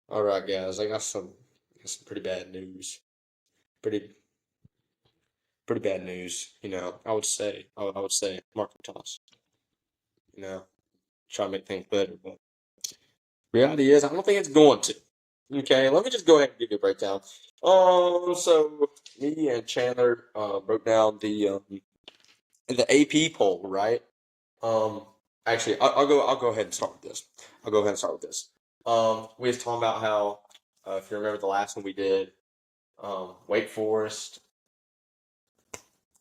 All right, guys, I got some pretty bad news. Pretty pretty bad news. I would say Marco toss. You know, try to make things better, but reality is I don't think it's going to. Okay, let me just go ahead and give you a breakdown. So me and Chandler broke down the AP poll, right? Um, actually, I'll go ahead and start with this. I'll go ahead and start with this. We was talking about how if you remember the last one we did, Wake Forest.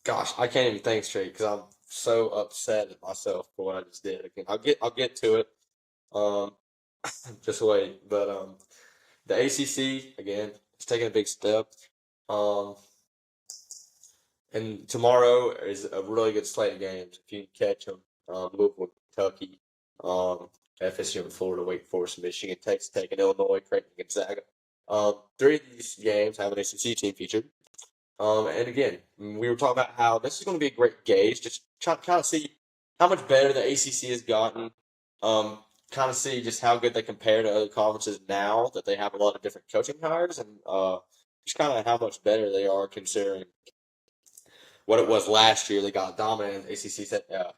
Gosh, I can't even think straight because I'm so upset at myself for what I just did. Again, I'll get to it. Um, just wait. But the ACC again, it's taking a big step. Um, and tomorrow is a really good slate of games if you can catch them. Louisville, Kentucky, FSU and Florida, Wake Forest, Michigan, Texas Tech, and Illinois, Creighton, Gonzaga. Three of these games have an ACC team featured. And again, we were talking about how this is going to be a great gauge, just kind of see how much better the ACC has gotten. Um, kind of see just how good they compare to other conferences now that they have a lot of different coaching hires, and just kind of how much better they are considering what it was last year. They got dominant ACC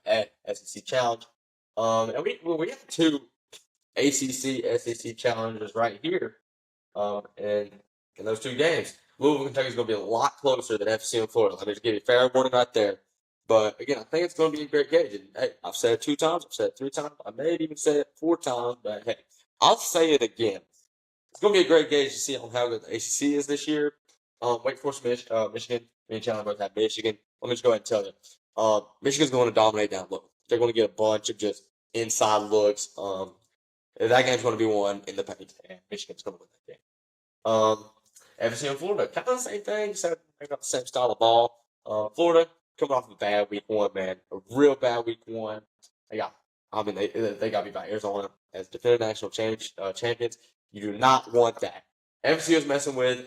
at SEC challenge. And we have two ACC SEC challenges right here. And in those two games, Louisville, Kentucky is going to be a lot closer than FCU and Florida. Let me just give you a fair warning right there. But again, I think it's going to be a great gauge. And hey, I've said it 2 times. I've said it 3 times. I may have even said it 4 times. But hey, I'll say it again. It's going to be a great gauge to see on how good the ACC is this year. Wake Forest, Michigan. Me and Chandler both have Michigan. Let me just go ahead and tell you. Michigan's going to dominate down low. They're going to get a bunch of just inside looks. That game's going to be won in the paint, and Michigan's going to win that game. FSU and Florida, kind of the same thing, except they got the same style of ball. Florida coming off of a bad week one, man, a real bad week one. They got, I mean, they got beat by Arizona as defending national champions. You do not want that. FSU is messing with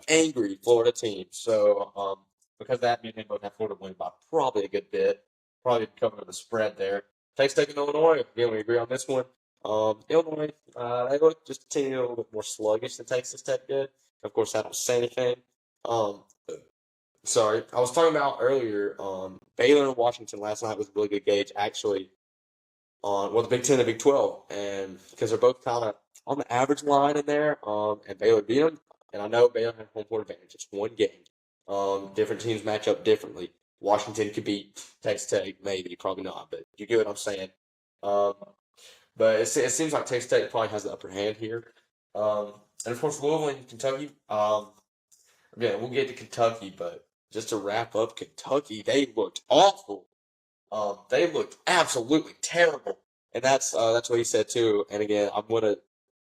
angry Florida team, so because of that, me and him both have Florida win by probably a good bit, probably covering the spread there. Texas Tech and Illinois, again, we agree on this one. Illinois, they look just a teeny little bit more sluggish than Texas Tech did. Of course, I don't say anything. Um, sorry, I was talking about earlier. Baylor and Washington last night was a really good gauge, actually, on the Big Ten and Big 12, and because they're both kind of on the average line in there. And Baylor beat them, and I know Baylor had home court advantage. It's one game. Different teams match up differently. Washington could beat Texas Tech, maybe, probably not, but you get what I'm saying. Um, but it seems like Texas Tech probably has the upper hand here. And of course, Louisville and Kentucky. Again, we'll get to Kentucky, but just to wrap up Kentucky, they looked awful. They looked absolutely terrible, and that's what he said too. And again, I'm gonna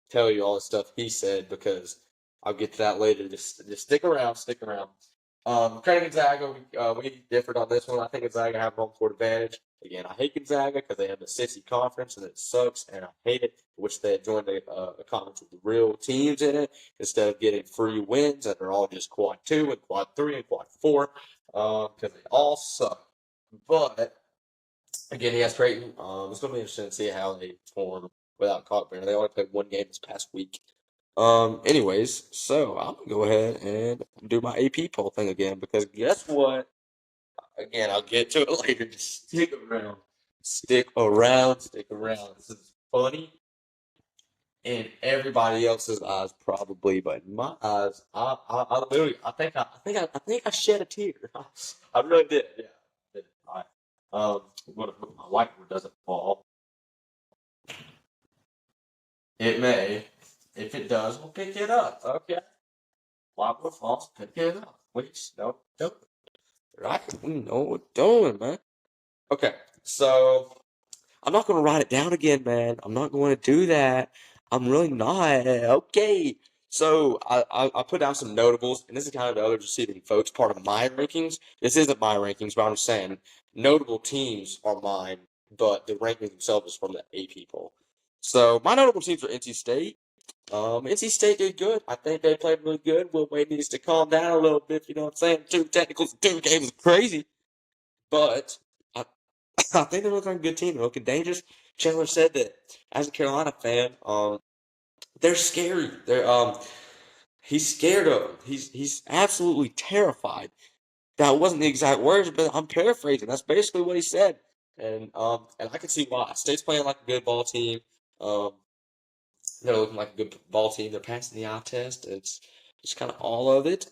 tell you all the stuff he said because I'll get to that later. Just stick around, stick around. Craig Gonzaga, we differed on this one. I think Gonzaga have home court advantage. Again, I hate Gonzaga because they have the sissy conference and it sucks, and I hate it. Which they had joined a conference with real teams in it instead of getting free wins that are all just quad two and quad three and quad four because they all suck. But again, he has Creighton. It's going to be interesting to see how they perform without Cockburn. They only played one game this past week. Anyways, so I'm gonna go ahead and do my AP poll thing again because guess what? Again, I'll get to it later. Just stick around. Stick around. Stick around. This is funny in everybody else's eyes, probably, but in my eyes, I literally, I think I shed a tear. I really did. Yeah. I did. All right. I'm gonna hope my whiteboard doesn't fall. It may. If it does, we'll pick it up. Okay. Whiteboard falls, pick it up. Please, no. Right? We know what we're doing, man. Okay. So I'm not going to write it down again, man. I'm not going to do that. I'm really not. Okay. So I put down some notables, and this is kind of the other receiving folks part of my rankings. This isn't my rankings, but I'm saying notable teams are mine, but the rankings themselves is from the AP poll. So my notable teams are NC State. NC State did good. I think they played really good. Will Wade needs to calm down a little bit. You know what I'm saying? Two technicals, 2 games is crazy, but I, I think they're looking like a good team. They're looking dangerous. Chandler said that as a Carolina fan, They're scary. He's scared of them. He's absolutely terrified. That wasn't the exact words, but I'm paraphrasing. That's basically what he said. And I can see why. State's playing like a good ball team. Um, they're looking like a good ball team. They're passing the eye test. It's just kind of all of it.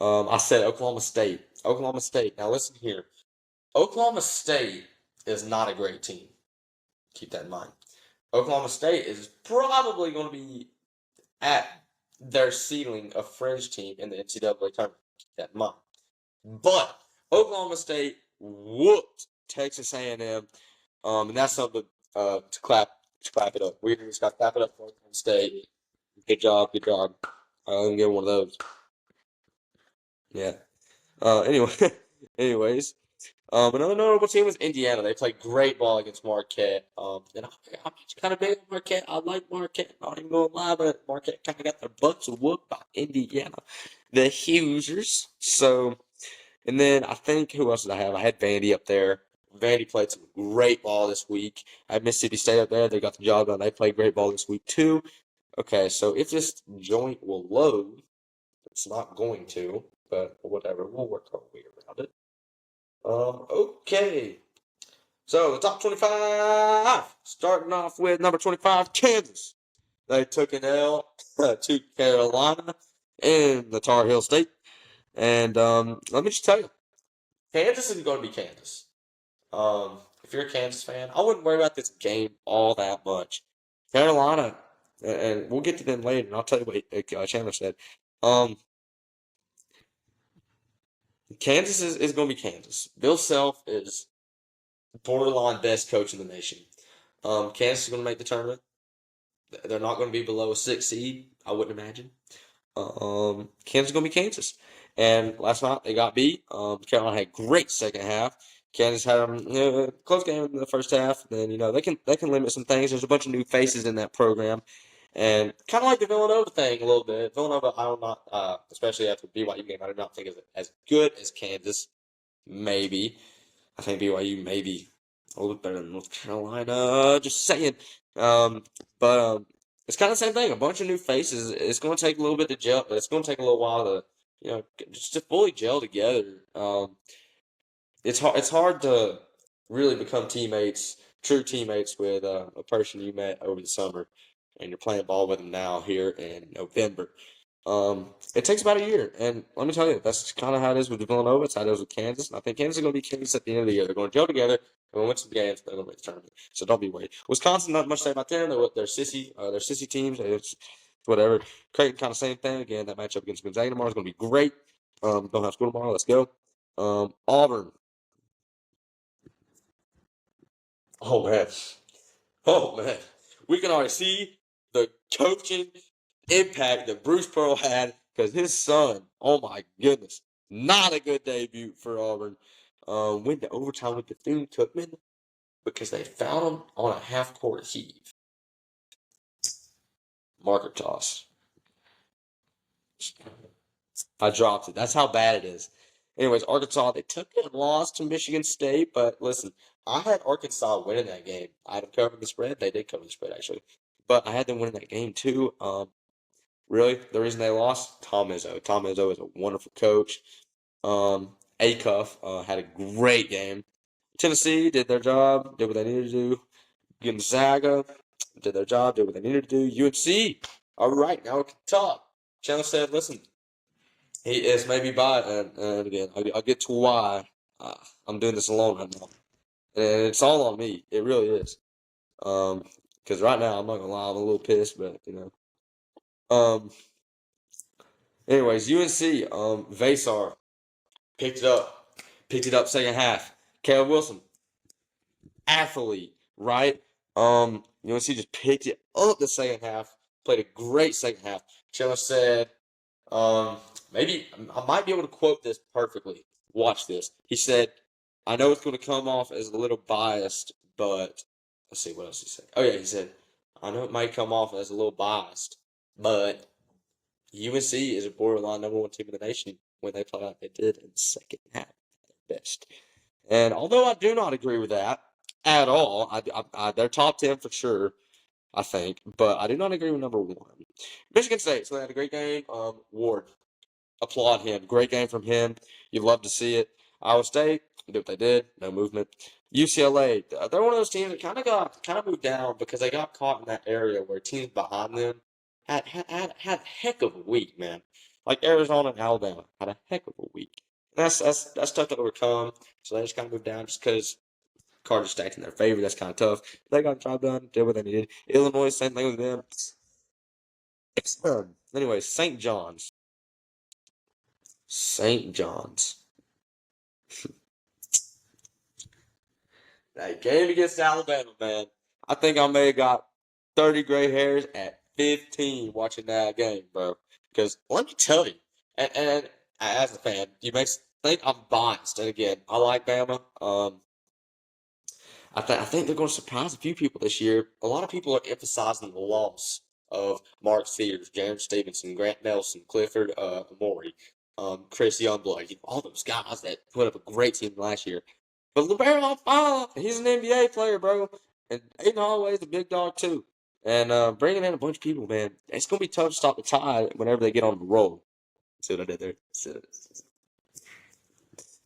I said Oklahoma State. Oklahoma State. Now listen here. Oklahoma State is not a great team. Keep that in mind. Oklahoma State is probably going to be at their ceiling a fringe team in the NCAA tournament. Keep that in mind. But Oklahoma State whooped Texas A&M, and that's something to clap it up. We just got to clap it up for Oklahoma State. Good job, good job. Let me get one of those. Yeah. Anyway, anyways, another notable team was Indiana. They played great ball against Marquette. And I'm kind of big on Marquette. I like Marquette. Not even gonna lie, but Marquette kind of got their butts whooped by Indiana, the Hoosiers. So, and then I think who else did I have? I had Vandy up there. Vandy played some great ball this week. I had Mississippi State up there. They got the job done. They played great ball this week too. Okay, so if this joint will load, it's not going to, but whatever. We'll work our way around it. Okay. So the top 25, starting off with number 25, Kansas. They took an L to Carolina in the Tar Heel State. And let me just tell you, Kansas is going to be Kansas. If you're a Kansas fan, I wouldn't worry about this game all that much. Carolina, and we'll get to them later, and I'll tell you what Chandler said. Kansas is going to be Kansas. Bill Self is borderline best coach in the nation. Kansas is going to make the tournament. They're not going to be below a 6 seed, I wouldn't imagine. Kansas is going to be Kansas. And last night they got beat. Carolina had a great second half. Kansas had a close game in the first half. Then they can limit some things. There's a bunch of new faces in that program, and kind of like the Villanova thing a little bit. Villanova, I don't not especially after the BYU game, I do not think is as good as Kansas. Maybe I think BYU maybe a little bit better than North Carolina. Just saying. But it's kind of the same thing. A bunch of new faces. It's going to take a little bit to gel. It's going to take a little while to just to fully gel together. It's hard to really become true teammates with a person you met over the summer, and you're playing ball with them now here in November. It takes about a year, and let me tell you, that's kind of how it is with Villanova. It's how it is with Kansas, and I think Kansas is going to be Kansas at the end of the year. They're going to gel together. They're going to win some games. They're going to make the tournament. So don't be worried. Wisconsin, not much to say about them. They're sissy teams. It's whatever. Creighton, kind of same thing. Again, that matchup against Gonzaga tomorrow is going to be great. Don't have school tomorrow. Let's go. Auburn. Oh man. Oh man. We can already see the coaching impact that Bruce Pearl had because his son, oh my goodness, not a good debut for Auburn. Went to overtime with Bethune-Cookman because they found him on a half-court heave. Marker toss. I dropped it. That's how bad it is. Anyways, Arkansas, they took a loss to Michigan State, but listen, I had Arkansas winning that game. I had them covering the spread. They did cover the spread, actually. But I had them winning that game, too. Really, the reason they lost, Tom Izzo. Tom Izzo is a wonderful coach. Acuff had a great game. Tennessee did their job, did what they needed to do. Gonzaga did their job, did what they needed to do. UNC, all right, now we can talk. Chandler said, listen, he is maybe by, and again, I'll get to why I'm doing this alone right now. And it's all on me. It really is. Because right now, I'm not going to lie, I'm a little pissed, but, Anyways, UNC, Vasar picked it up second half. Caleb Wilson, athlete, right? UNC just picked it up the second half, played a great second half. Chandler said, maybe I might be able to quote this perfectly. Watch this. He said, I know it's going to come off as a little biased, but let's see what else he said. Oh yeah, he said, I know it might come off as a little biased, but UNC is a borderline number one team in the nation when they play like they did in the second half at best. And although I do not agree with that at all, they're top 10 for sure. I think, but I do not agree with number one. Michigan State, so they had a great game. Ward, applaud him. Great game from him. You love to see it. Iowa State, did what they did. No movement. UCLA, they're one of those teams that kind of moved down because they got caught in that area where teams behind them had a heck of a week, man. Like Arizona and Alabama had a heck of a week. That's tough to overcome. So they just kind of moved down just because cards are stacked in their favor. That's kind of tough. They got the job done. Did what they needed. Illinois, same thing with them. Anyways, St. John's. St. John's. That game against Alabama, man. I think I may have got 30 gray hairs at 15 watching that game, bro. Because let me tell you, and as a fan, you may think I'm biased. And again, I like Bama. I think they're going to surprise a few people this year. A lot of people are emphasizing the loss of Mark Sears, Jaron Stevenson, Grant Nelson, Clifford Amori, Chris Youngblood, all those guys that put up a great team last year. But LeBaron Ball, he's an NBA player, bro. And Aiden Holloway's a big dog, too. And bringing in a bunch of people, man, it's going to be tough to stop the Tide whenever they get on the roll. See what I did there?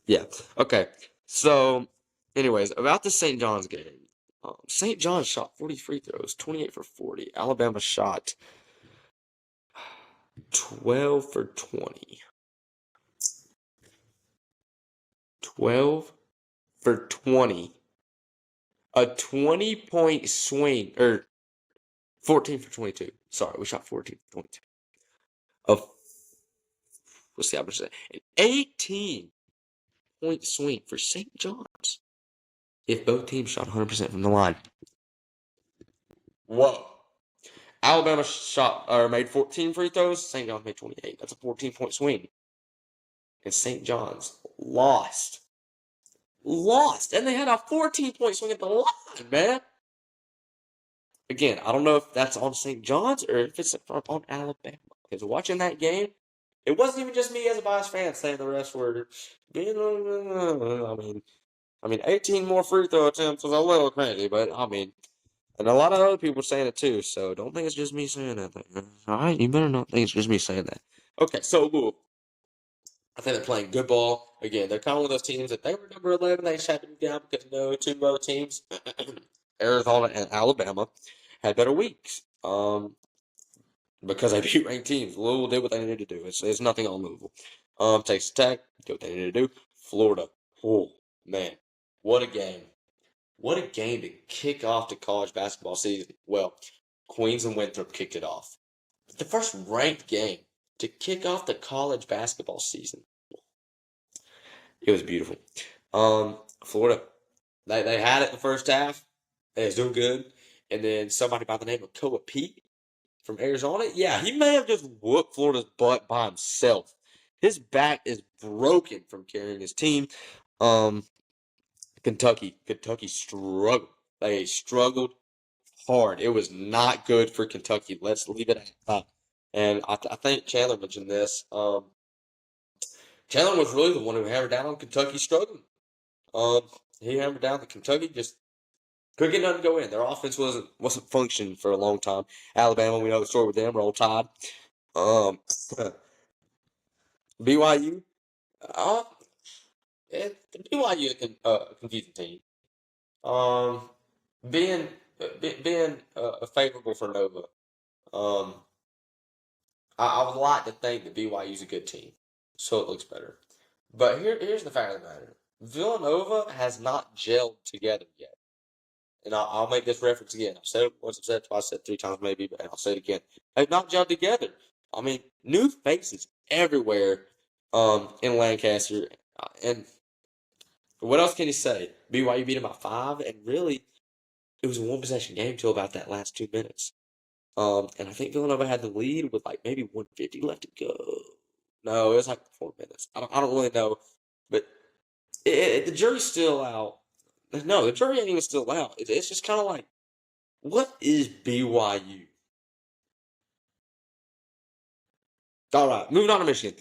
Yeah. Okay. So, anyways, about the St. John's game. St. John's shot 40 free throws, 28 for 40. Alabama shot 12 for 20. 12 for 20. A 20-point swing, or 14 for 22. Sorry, we shot 14 for 22. Let's see how much is that? An 18-point swing for St. John's if both teams shot 100% from the line. Whoa. Alabama shot or made 14 free throws. St. John's made 28. That's a 14-point swing. And St. John's lost. And they had a 14-point swing at the line, man. Again, I don't know if that's on St. John's or if it's on Alabama. Because watching that game, it wasn't even just me as a biased fan saying the rest were being. I mean, 18 more free throw attempts was a little crazy, but I mean, and a lot of other people saying it too. So don't think it's just me saying that. All right, you better not think it's just me saying that. Okay, so Louisville. I think they're playing good ball. Again, they're kind of one of those teams that they were number 11. They just had to move down because two other teams, Arizona and Alabama, had better weeks. Because they beat ranked teams. Louisville did what they needed to do. It's nothing on Louisville. Texas Tech did what they needed to do. Florida. Oh, man. What a game. What a game to kick off the college basketball season. Well, Queens and Winthrop kicked it off. The first ranked game to kick off the college basketball season. It was beautiful. Florida, they had it in the first half. They was doing good. And then somebody by the name of Koa Pete from Arizona, yeah, he may have just whooped Florida's butt by himself. His back is broken from carrying his team. Kentucky struggled. They struggled hard. It was not good for Kentucky. Let's leave it at that. And I think Chandler mentioned this. Chandler was really the one who hammered down on Kentucky struggling. He hammered down that Kentucky just couldn't get nothing to go in. Their offense wasn't functioning for a long time. Alabama, we know the story with them. Roll Tide. BYU. Uh, BYU is a confusing team. Being favorable for Nova. I would like to think that BYU is a good team, so it looks better. But here's the fact of the matter: Villanova has not gelled together yet. And I'll make this reference again. I've said it once, I've said it twice, I've said it 3 times maybe, but I'll say it again. They've not gelled together. I mean, new faces everywhere in Lancaster. And what else can you say? BYU beat them by 5, and really, it was a one-possession game until about that last 2 minutes. And I think Villanova had the lead with like maybe 150 left to go. No, it was like 4 minutes. I don't really know, but the jury's still out. No, the jury ain't even still out. It's just kind of like, what is BYU? All right, moving on to Michigan.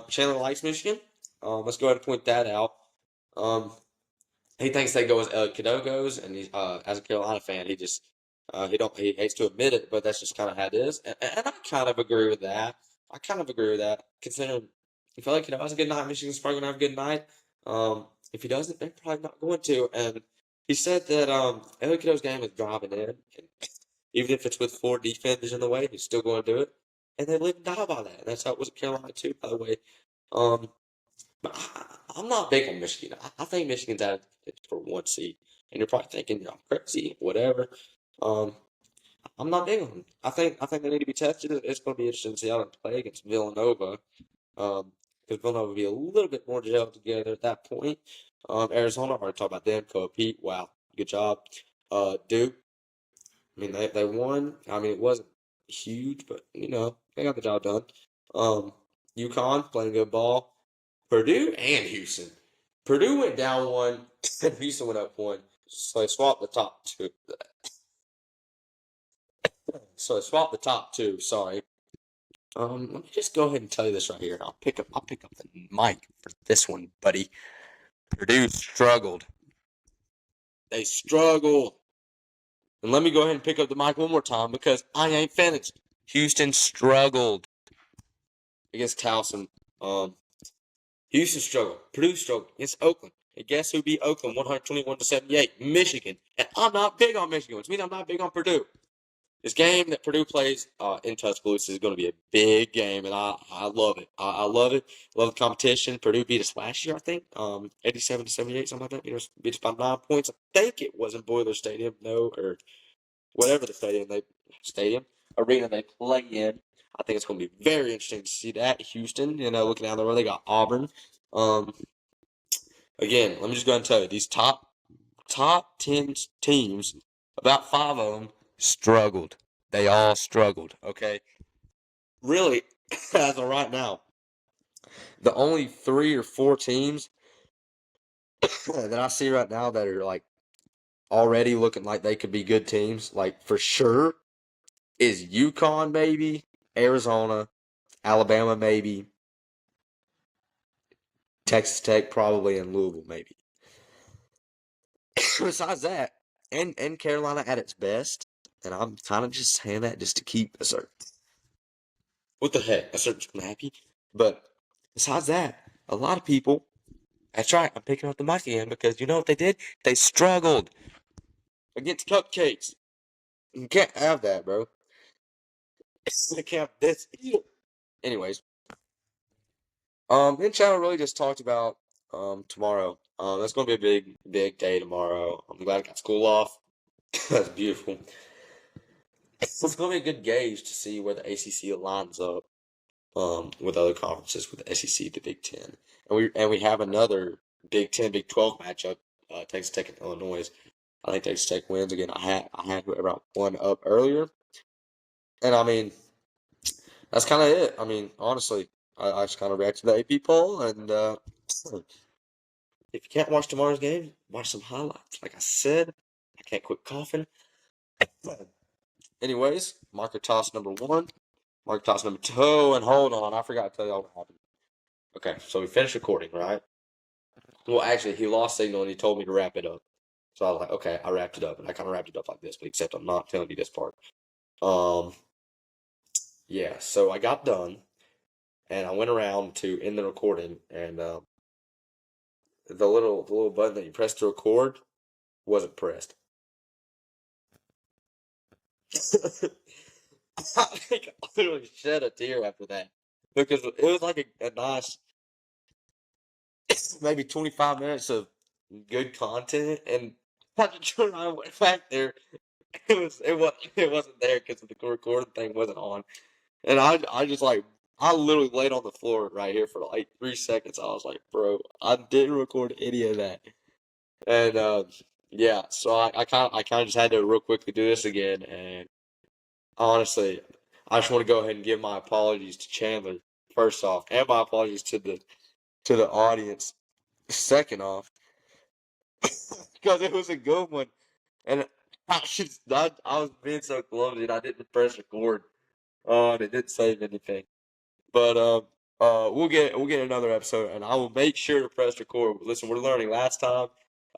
Chandler likes Michigan. Let's go ahead and point that out. He thinks they go as Cadeau goes, and he's as a Carolina fan, he just He hates to admit it, but that's just kind of how it is. And I kind of agree with that. Considering if he has a good night, Michigan's probably gonna have a good night. If he doesn't, they're probably not going to. And he said that Ellie Kiddo's game is driving in, and even if it's with four defenders in the way, he's still going to do it. And they live and die by that. And that's how it was at Carolina too, by the way. Um, but I'm not big on Michigan. I think Michigan's out for 1 seed. And you're probably thinking, I'm crazy, whatever. Um, I'm not big on them. I think they need to be tested. It's going to be interesting to see how they play against Villanova. Because Villanova will be a little bit more gelled together at that point. Arizona, I already talked about them. Pete, wow, good job. Duke, I mean, they won. I mean, it wasn't huge, but, they got the job done. UConn, playing good ball. Purdue and Houston. Purdue went down one, and Houston went up one. So they swapped the top two. Sorry. Let me just go ahead and tell you this right here. I'll pick up the mic for this one, buddy. Purdue struggled. They struggled. And let me go ahead and pick up the mic one more time because I ain't finished. Houston struggled against Towson. Houston struggled. Purdue struggled against Oakland. And guess who beat Oakland 121-78? Michigan. And I'm not big on Michigan, which means I'm not big on Purdue. This game that Purdue plays in Tuscaloosa is going to be a big game, and I love it. I love it. Love the competition. Purdue beat us last year, I think, 87-78, something like that. Beat us by 9 points. I think it was in Boiler Stadium, or whatever the arena they play in. I think it's going to be very interesting to see that. Houston, looking down the road, they got Auburn. Again, let me just go ahead and tell you, these top 10 teams, about 5 of them struggled. They all struggled, okay? Really, as of right now, the only 3 or 4 teams that I see right now that are, like, already looking like they could be good teams, like, for sure, is UConn, maybe, Arizona, Alabama, maybe, Texas Tech, probably, and Louisville, maybe. Besides that, and Carolina at its best, and I'm kind of just saying that just to keep a certain, what the heck, a certain happy. But besides that, a lot of people, that's right, I'm picking up the mic again because you know what they did? They struggled against cupcakes. You can't have that, bro. You can't have this either. Anyways, me and Channel really just talked about tomorrow. That's gonna be a big, big day tomorrow. I'm glad I got school off. That's beautiful. It's gonna be a good gauge to see where the ACC lines up with other conferences, with the SEC, the Big Ten, and we have another Big Ten, Big 12 matchup. Texas Tech and Illinois. I think Texas Tech wins again. I had whoever one up earlier, and I mean that's kind of it. I mean, honestly, I just kind of reacted to the AP poll, and if you can't watch tomorrow's game, watch some highlights. Like I said, I can't quit coughing. Anyways, marker toss number 1, marker toss number 2, and hold on, I forgot to tell y'all what happened. Okay, so we finished recording, right? Well, actually, he lost signal and he told me to wrap it up. So I was like, okay, I wrapped it up, and I kind of wrapped it up like this, but except I'm not telling you this part. Yeah, so I got done, and I went around to end the recording, and the little button that you press to record wasn't pressed. I think I literally shed a tear after that because it was like a nice maybe 25 minutes of good content, and after I went back there, it wasn't there because the recording thing wasn't on, and I just like I literally laid on the floor right here for like 3 seconds. I was like, bro, I didn't record any of that, and yeah, so I kind of just had to real quickly do this again, and honestly, I just want to go ahead and give my apologies to Chandler first off, and my apologies to the audience second off, because it was a good one, and I was being so clumsy and I didn't press record. And it didn't save anything. But we'll get another episode, and I will make sure to press record. Listen, we're learning. Last time,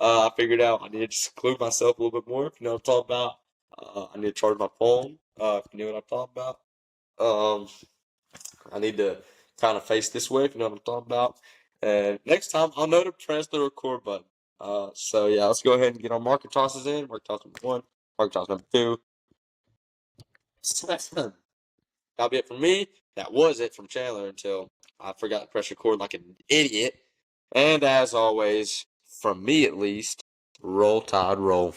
I figured out I needed to seclude myself a little bit more. You know what I'm talking about? I need to charge my phone. If you know what I'm talking about. Um, I need to kind of face this way, if you know what I'm talking about. And next time, I'll know to press the record button. So yeah, let's go ahead and get our market tosses in. Market toss number one, market toss number two. That'll be it from me. That was it from Chandler until I forgot to press record like an idiot. And as always, from me at least, roll Tide, roll.